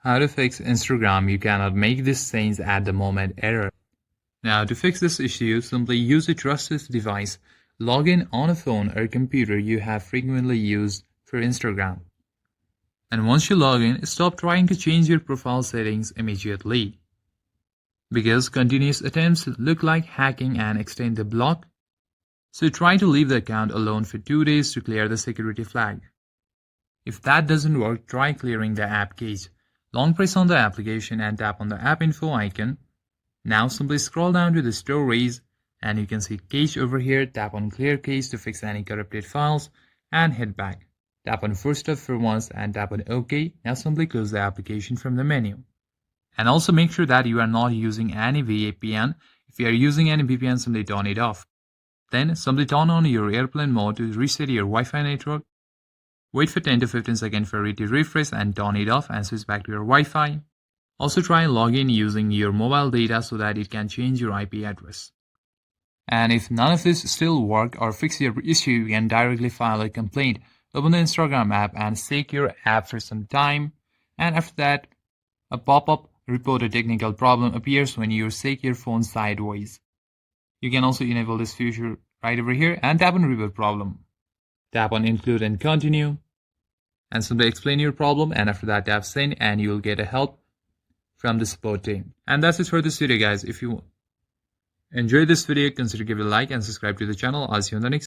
How to fix Instagram you cannot make this change at the moment error. Now to fix this issue, simply use a trusted device. Log in on a phone or computer you have frequently used for Instagram. And once you log in, stop trying to change your profile settings immediately, because continuous attempts look like hacking and extend the block. So try to leave the account alone for 2 days to clear the security flag. If that doesn't work, try clearing the app cache. Long press on the application and tap on the app info icon. Now simply scroll down to the storage and you can see cache over here. Tap on clear cache to fix any corrupted files and head back. Tap on force stop for once and tap on OK. Now simply close the application from the menu. And also make sure that you are not using any VPN. If you are using any VPN, simply turn it off. Then simply turn on your airplane mode to reset your Wi-Fi network. Wait for 10 to 15 seconds for it to refresh and turn it off and switch back to your Wi-Fi. Also try and log in using your mobile data so that it can change your IP address. And if none of this still work or fix your issue, you can directly file a complaint. Open the Instagram app and shake your app for some time. And after that, a pop-up report a technical problem appears when you shake your phone sideways. You can also enable this feature right over here and tap on reboot problem. Tap on include and continue. And simply explain your problem, and after that tap send and you will get a help from the support team. And that's it for this video guys. If you enjoyed this video, consider giving a like and subscribe to the channel. I'll see you on the next